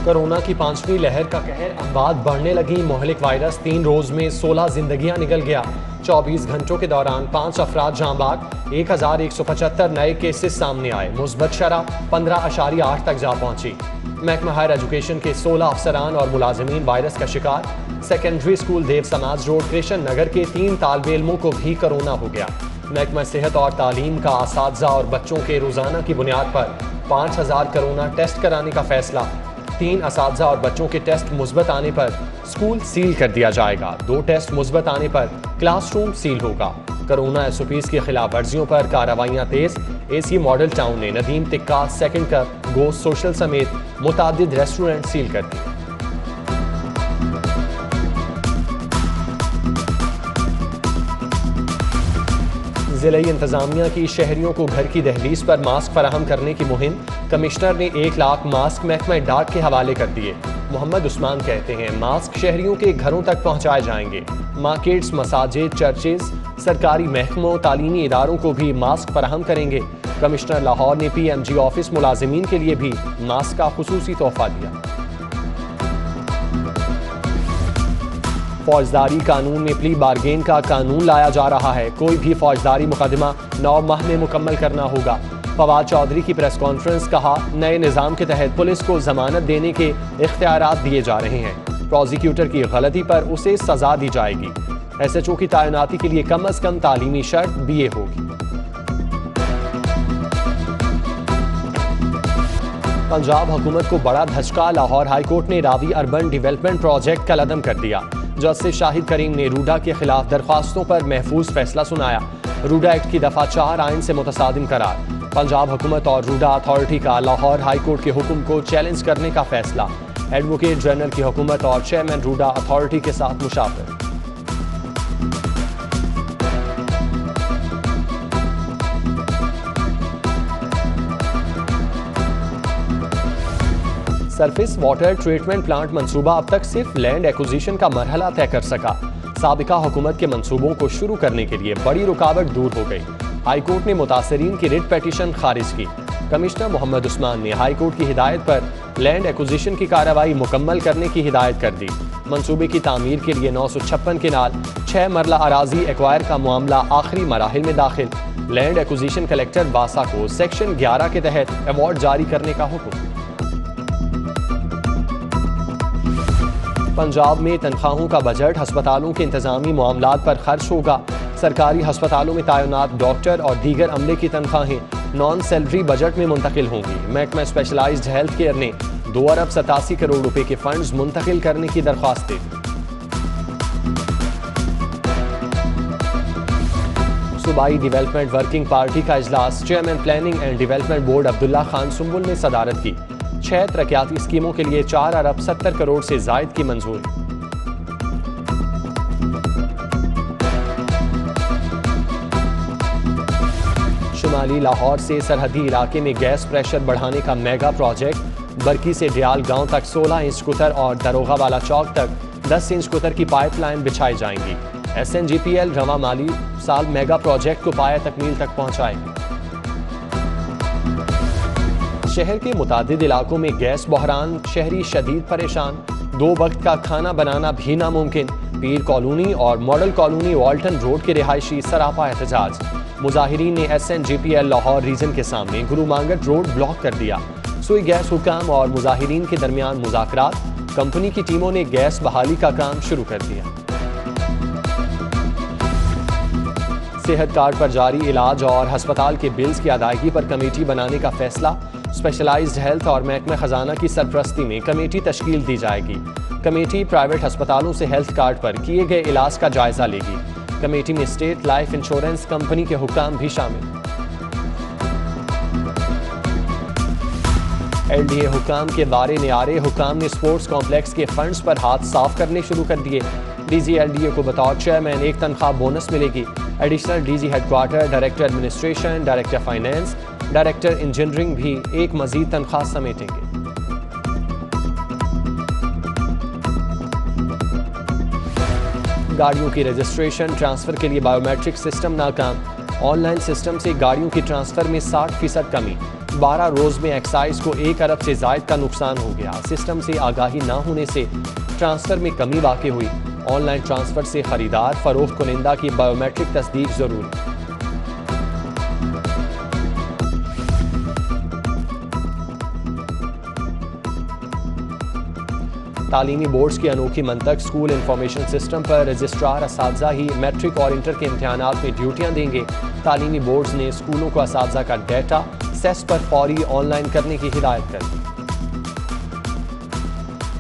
Corona की 5वीं लहर का कहर, अमवात बढ़ने लगी। मोहलिक वायरस 3 रोज में 16 जिंदगियां निकल गया। 24 घंटों के दौरान 5 अफराद जाँ बाग, 1175 नए केसेस सामने आए। मुस्बत शरह 15.8 तक जा पहुंची। महकमा हायर एजुकेशन के 16 अफसरान और मुलाजमीन वायरस का शिकार। सेकेंडरी स्कूल देव समाज रोड कृष्ण नगर के 3 तालिब इल्मों को भी कोरोना हो गया। महकमा सेहत और तालीम का असातिज़ा और बच्चों के रोजाना की बुनियाद पर 5000 कोरोना टेस्ट कराने का फैसला। 3 असातिज़ा और बच्चों के टेस्ट मुस्बत आने पर स्कूल सील कर दिया जाएगा। 2 टेस्ट मुस्बत आने पर क्लासरूम सील होगा। कोरोना SOPs की खिलाफ वर्जियों पर कार्रवाइयां तेज। AC मॉडल टाउन ने नदीम टिक्का, सेकंड कप, गोश्त सोशल समेत मुतादिद रेस्टोरेंट सील कर दिए। जिले इंतजामिया की शहरियों को घर की दहलीज पर मास्क फराहम करने की मुहिम। कमिश्नर ने 1 लाख मास्क महकमा डाक के हवाले कर दिए। मोहम्मद उस्मान कहते हैं मास्क शहरियों के घरों तक पहुंचाए जाएंगे। मार्केट्स, मसाजिद, चर्चेज, सरकारी महकमों, तालीमी इदारों को भी मास्क फराहम करेंगे। कमिश्नर लाहौर ने PMG ऑफिस मुलाजिमीन के लिए भी मास्क का खुसूसी तोहफा दिया। फौजदारी कानून में प्ली बारगेन का कानून लाया जा रहा है। कोई भी फौजदारी मुकदमा 9 माह में मुकम्मल करना होगा। फवाद चौधरी की प्रेस कॉन्फ्रेंस, कहा नए निज़ाम के तहत पुलिस को जमानत देने के इख्तियारात दिए जा रहे हैं। प्रोसिक्यूटर की गलती पर उसे सजा दी जाएगी। SHO की तैनाती के लिए कम अज कम तालीमी शर्त BA होगी। पंजाब हुकूमत को बड़ा धचका। लाहौर हाईकोर्ट ने रावी अर्बन डेवलपमेंट प्रोजेक्ट का लदम कर दिया। जस्टिस शाहिद करीम ने रूडा के खिलाफ दरख्वास्तों पर महफूज फैसला सुनाया। रूडा एक्ट की दफा 4 आइन से मुतसादिम करार। पंजाब हुकूमत और रूडा अथॉरिटी का लाहौर हाईकोर्ट के हुक्म को चैलेंज करने का फैसला। एडवोकेट जनरल की हुकूमत और चेयरमैन रूडा अथॉरिटी के साथ मुशावरत। सरफेस वाटर ट्रीटमेंट प्लांट मंसूबा अब तक सिर्फ लैंड एक्विजिशन का मरहला तय कर सका। साबिका हुकूमत के मंसूबों को शुरू करने के लिए बड़ी रुकावट दूर हो गई। हाईकोर्ट ने मुतासरीन की रिट पिटीशन खारिज की। कमिश्नर मोहम्मद उस्मान ने हाईकोर्ट की हिदायत पर लैंड एक्विजिशन की कार्रवाई मुकम्मल करने की हिदायत कर दी। मंसूबे की तामीर के लिए 956 केनाल 6 मरला अराजी एक्वायर का मामला आखिरी मराहिल में दाखिल। लैंड एक्विजिशन कलेक्टर बासा को सेक्शन 11 के तहत अवार्ड जारी करने का हुक्म। पंजाब में तनख्वाहों का बजट अस्पतालों के इंतजामी मामलात पर खर्च होगा। सरकारी अस्पतालों में तैनात डॉक्टर और दीगर अमले की तनख्वाहें नॉन सैलरी बजट में मुंतकिल होंगी। महकमा स्पेशलाइज्ड हेल्थ केयर ने 2 अरब 87 करोड़ रुपए के फंड्स मुंतकिल करने की दरख्वास्त दी। सूबाई डेवलपमेंट वर्किंग पार्टी का इजलास। Chairman planning and development board Abdullah Khan Sumbul ने सदारत की। 6 तरक्याती स्कीमों के लिए 4 अरब 70 करोड़ से जायद की मंजूरी। शुमाली लाहौर से सरहदी इलाके में गैस प्रेशर बढ़ाने का मेगा प्रोजेक्ट। बरकी से डियाल गांव तक 16 इंच कुतर और दरोगा वाला चौक तक 10 इंच कुतर की पाइपलाइन बिछाई जाएंगी। SNGPL रवा माली साल मेगा प्रोजेक्ट को पाया तकमील तक पहुंचाएगी। शहर के मुतादिद इलाकों में गैस बहरान, शहरी शदीद परेशान। 2 वक्त का खाना बनाना भी नामुमकिन। पीर कॉलोनी और मॉडल कॉलोनी वाल्टन रोड के रिहायशी सरापा एहतजाज। मुजाहिरीन ने SNGPL लाहौर रीजन के सामने गुरु मांगट रोड ब्लॉक कर दिया। सुई गैस हुकाम और मुजाहिरीन के दरमियान मुज़ाकरात। कंपनी की टीमों ने गैस बहाली का काम शुरू कर दिया। सेहत कार्ड पर जारी इलाज और हस्पताल के बिल्स की अदायगी पर कमेटी बनाने का फैसला। स्पेशलाइज्ड हेल्थ और महकमा खजाना की सरपरस्ती में कमेटी तश्कील दी जाएगी। कमेटी प्राइवेट अस्पतालों से हेल्थ कार्ड पर किए गए इलाज का जायजा लेगी। कमेटी में स्टेट लाइफ इंश्योरेंस कंपनी के हुकाम भी शामिल। LDA हुकाम के वारे न्यारे। हुकाम ने स्पोर्ट्स कॉम्प्लेक्स के फंड्स पर हाथ साफ करने शुरू कर दिए। DG LDA को बतौर चेयरमैन 1 तनख्वाह बोनस मिलेगी। Additional DG headquarter, director administration, director finance, director engineering भी 1 मजीद तनख्वाह समेटेंगे। गाड़ियों की रजिस्ट्रेशन ट्रांसफर के लिए बायोमेट्रिक सिस्टम नाकाम। ऑनलाइन सिस्टम से गाड़ियों की ट्रांसफर में 60% कमी। 12 रोज में एक्साइज को 1 अरब से जायद का नुकसान हो गया। सिस्टम से आगाही न होने से ट्रांसफर में कमी वाक़ई हुई। ऑनलाइन ट्रांसफर से खरीदार फरोख्त कुनिंदा की बायोमेट्रिक तस्दीक जरूरी। तालीमी बोर्ड्स की अनोखी मंतक स्कूल इंफॉर्मेशन सिस्टम पर रजिस्ट्रार असातिज़ा ही मैट्रिक और इंटर के इम्तहानात में ड्यूटियां देंगे। तालीमी बोर्ड्स ने स्कूलों को असातिज़ा का डेटा सेस पर फौरी ऑनलाइन करने की हिदायत कर दी।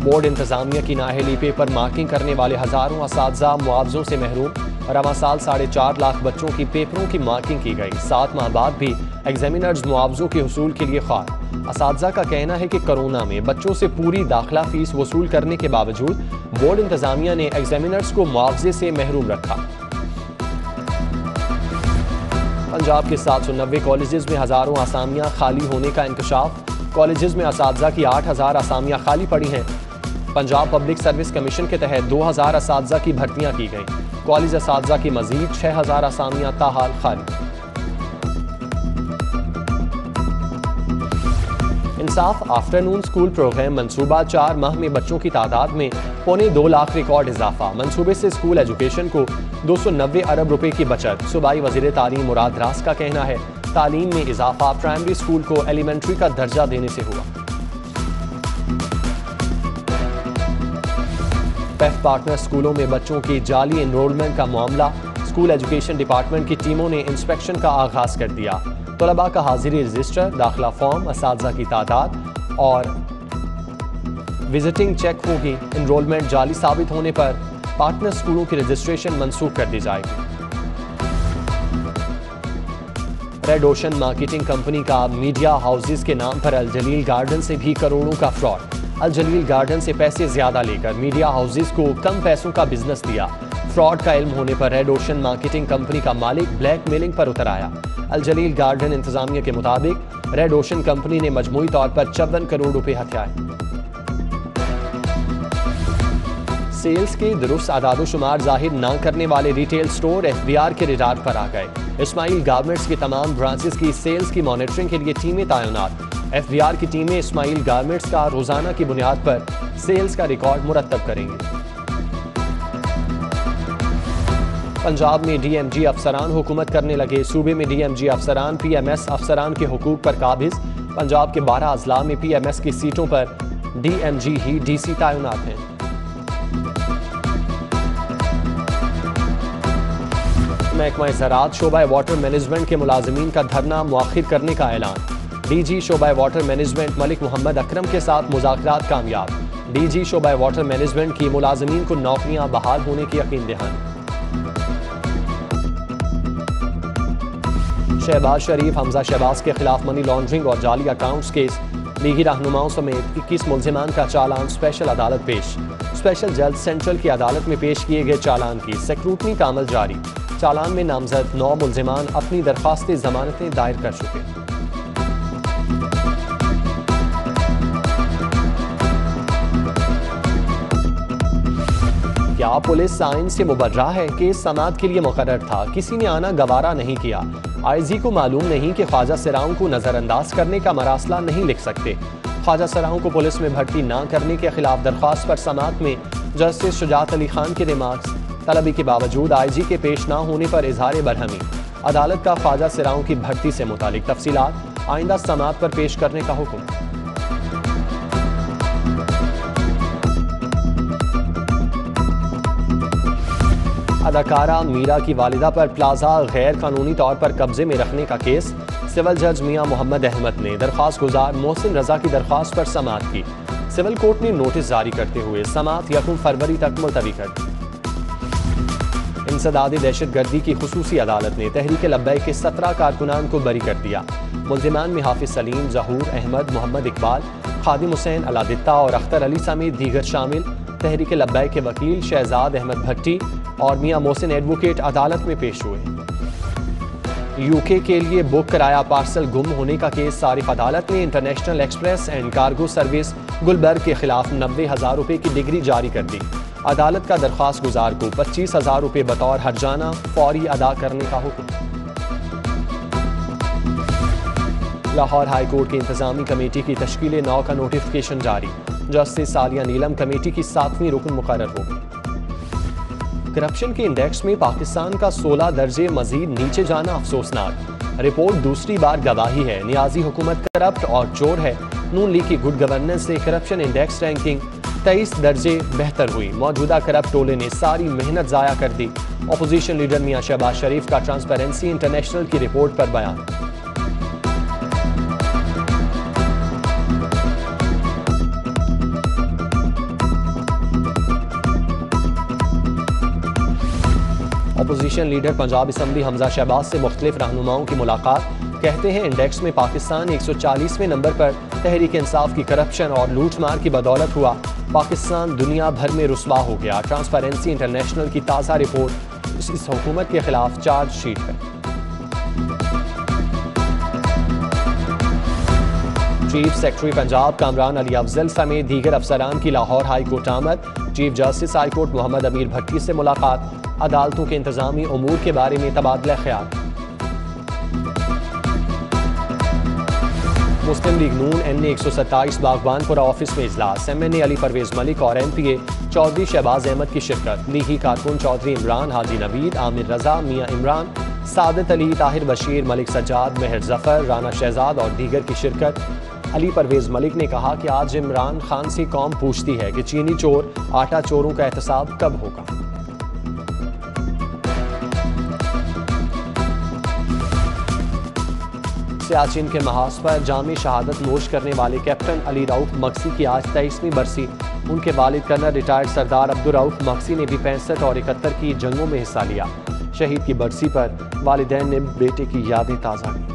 बोर्ड इंतजामिया की नाअहली पेपर मार्किंग करने वाले हजारों असातिज़ा मुआवजों से महरूम। रवा साल 4.5 लाख बच्चों की पेपरों की मार्किंग की गई। 7 माह बाद भी एग्जामिनर्स मुआवजों के हुसूल के लिए ख्वार। असातिज़ा का कहना है कि कोरोना में बच्चों से पूरी दाखिला फीस वसूल करने के बावजूद बोर्ड इंतजामिया ने एग्जामिनर्स को मुआवजे से महरूम रखा। पंजाब के 790 कॉलेजेस में हजारों असामियां खाली होने का इंकशाफ। कॉलेजेस में असातिज़ा की 8000 असामियां खाली पड़ी हैं। पंजाब पब्लिक सर्विस कमीशन के तहत 2000 असातिज़ा की भर्तियां की गई। कॉलेज असातिज़ा की मजीद 6000 असामियां ताहाल खाली। इंसाफ आफ्टरनून स्कूल प्रोग्राम मंसूबा 4 माह में बच्चों की तादाद में 2.25 लाख रिकॉर्ड इजाफा। मंसूबे से स्कूल एजुकेशन को 290 अरब रुपए की बचत। सूबाई वजीर तालीम मुराद रास का कहना है तालीम में इजाफा प्राइमरी स्कूल को एलिमेंट्री का दर्जा देने से हुआ। पेफ पार्टनर स्कूलों में बच्चों की जाली एनरोलमेंट का मामला। स्कूल एजुकेशन डिपार्टमेंट की टीमों ने इंस्पेक्शन का आगाज कर दिया। तलबा का हाजिरी रजिस्टर, दाखिला फॉर्म, असातिज़ा की तादाद और विजिटिंग चेक होगी। एनरोलमेंट जाली साबित होने पर पार्टनर स्कूलों की रजिस्ट्रेशन मनसूख कर दी जाएगी। रेड ओशन मार्केटिंग कंपनी का मीडिया हाउसेस के नाम पर अल जलील गार्डन से भी करोड़ों का फ्रॉड। अल जलील गार्डन से पैसे ज्यादा लेकर मीडिया हाउसेस को कम पैसों का बिजनेस दिया। फ्रॉड का इल्म होने पर रेड ओशन मार्केटिंग कंपनी का मालिक ब्लैकमेलिंग पर उतर आया। अल जलील गार्डन इंतजामिया के मुताबिक रेड ओशन कंपनी ने मजमूई तौर पर 54 करोड़ रुपए हथियाए। सेल्स के दुरुस्त आदादोशुमार जाहिर न करने वाले रिटेल स्टोर FBR के रडार पर आ गए। इस्माइल गारमेंट्स की तमाम ब्रांचेस की सेल्स की मॉनिटरिंग के लिए टीमें तैनात। FBR की टीमें इस्माइल गारमेंट्स का रोजाना की बुनियाद पर सेल्स का रिकॉर्ड मुरतब करेंगी। पंजाब में DMG अफसरान हुकूमत करने लगे। सूबे में DMG अफसरान PMS अफसरान के हुकूक पर काबिज। पंजाब के 12 अजला में PMS की सीटों पर DMG ही DC तैनात हैं। महकमा ज़राअत शोबा वाटर मैनेजमेंट के मुलाजमीन का धरना मुअख्खर करने का ऐलान। DG शोबा वाटर मैनेजमेंट मलिक मोहम्मद अकरम के साथ मुज़ाकरात कामयाब। DG शोबा वाटर मैनेजमेंट की मुलाजमीन को नौकरियां बहाल होने की यकीन दहानी। शहबाज शरीफ, हमजा शहबाज के खिलाफ मनी लॉन्ड्रिंग और जाली अकाउंट्स केस। लीगी रहनुमाओं समेत 21 मुल्जिमान का चालान स्पेशल अदालत पेश। स्पेशल जज सेंट्रल की अदालत में पेश किए गए चालान की स्क्रूटनी का अमल जारी। चालान में नामजद 9 मुल्जिमान अपनी दरख्वास्तें जमानतें दायर कर चुके। क्या पुलिस साइंस से मुबर्रा है? केस समाअत के लिए मुकर्रर था, किसी ने आना गवारा नहीं किया। IG को मालूम नहीं कि ख्वाजा सराओं को नजरअंदाज करने का मरासला नहीं लिख सकते। ख्वाजा सराओं को पुलिस में भर्ती न करने के खिलाफ दरख्वास्त पर समाअत में जस्टिस शुजात अली खान के रिमार्क्स। तलबी के बावजूद IG के पेश न होने पर इजहार बरहमी। अदालत का ख्वाजा सराओं की भर्ती से मुतालिक तफसीलात आइंदा समाअत पर पेश करने का हुक्म। अदाकारा मीरा की वालिदा पर प्लाजा गैर कानूनी तौर पर कब्जे में रखने का केस। सिविल जज मियां मोहम्मद अहमद ने दरख्वास्त गुजार मोहसिन रजा की दरख्वास्त पर समाअत की। सिविल कोर्ट ने नोटिस जारी करते हुए समाअत 1 फरवरी तक मुलतवी कर दी। इंसदाद दहशतगर्दी की खुसूसी अदालत ने तहरीक लब्बैक के 17 कारकुनान को बरी कर दिया। मुल्जिमान में हाफिज सलीम, जहूर अहमद, मोहम्मद इकबाल, खादिम हुसैन अलादित्ता और अख्तर अली समेत दीगर शामिल। तहरीक लब्बैक के वकील शहजाद अहमद भट्टी और मियां मोहसिन एडवोकेट अदालत में पेश हुए। UK के लिए बुक कराया पार्सल गुम होने का केस। सारिफ अदालत ने International Express and Cargo Service Gulberg के खिलाफ 90,000 रुपए की डिग्री जारी कर दी। अदालत का दरख्वास्त गुजार को 25,000 रुपए बतौर हर्जाना फौरी अदा करने का हुक्म। लाहौर हाई कोर्ट की इंतजामी कमेटी की तश्कील 9 का नोटिफिकेशन जारी। जस्टिस सालिया नीलम कमेटी की 7वीं रुकन मुकर्रर होगी। करप्शन के इंडेक्स में पाकिस्तान का 16 दर्जे मजीद नीचे जाना अफसोसनाक। रिपोर्ट दूसरी बार गवाही है, नियाजी हुकूमत करप्ट और चोर है। नून लीग की गुड गवर्नेंस से करप्शन इंडेक्स रैंकिंग 23 दर्जे बेहतर हुई। मौजूदा करप्ट टोले ने सारी मेहनत जाया कर दी। अपोजिशन लीडर मियां शहबाज शरीफ का ट्रांसपेरेंसी इंटरनेशनल की रिपोर्ट पर बयान। Opposition leader Punjab assembly Hamza Shahbaz से मुख्तलिफ रहनुमाओं की मुलाकात। कहते हैं इंडेक्स में पाकिस्तान 140वें नंबर पर तहरीक इंसाफ की करप्शन और लूटमार की बदौलत हुआ पाकिस्तान दुनिया भर में रुस्वा हो गया। ट्रांसपेरेंसी इंटरनेशनल की ताज़ा रिपोर्ट इस हुकूमत के खिलाफ चार्जशीट है। चीफ सेक्रेटरी पंजाब कामरान अली अफजल समेत दीगर अफसरान की लाहौर हाई कोर्ट आमद। Chief justice high court Mohammad Amir Bhatti से मुलाकात। अदालतों के इंतजामी उमूर के बारे में तबादला ख्याल। मुस्लिम लीग नून NA 127 बागबानपुरा ऑफिस में इजलास। MNA अली परवेज मलिक और MPA चौधरी शहबाज अहमद की शिरकत। लीगी कारकुन चौधरी इमरान, हाजी नवीद, आमिर रजा, मियां इमरान, सादत अली, ताहिर बशीर, मलिक सज्जाद, मेहर जफर, राना शहजाद और दीगर की शिरकत। अली परवेज मलिक ने कहा कि आज इमरान खान से कौम पूछती है कि चीनी चोर आटा चोरों का एहतसाब कब होगा। सियाचिन के महाज पर जामी शहादत नोश करने वाले कैप्टन अली रऊफ मक्सी की आज 23वीं बरसी। उनके वालिद कर्नल रिटायर्ड सरदार अब्दुल रऊफ मक्सी ने भी 65 और 71 की जंगों में हिस्सा लिया। शहीद की बरसी पर वालिदैन ने बेटे की यादें ताज़ा की।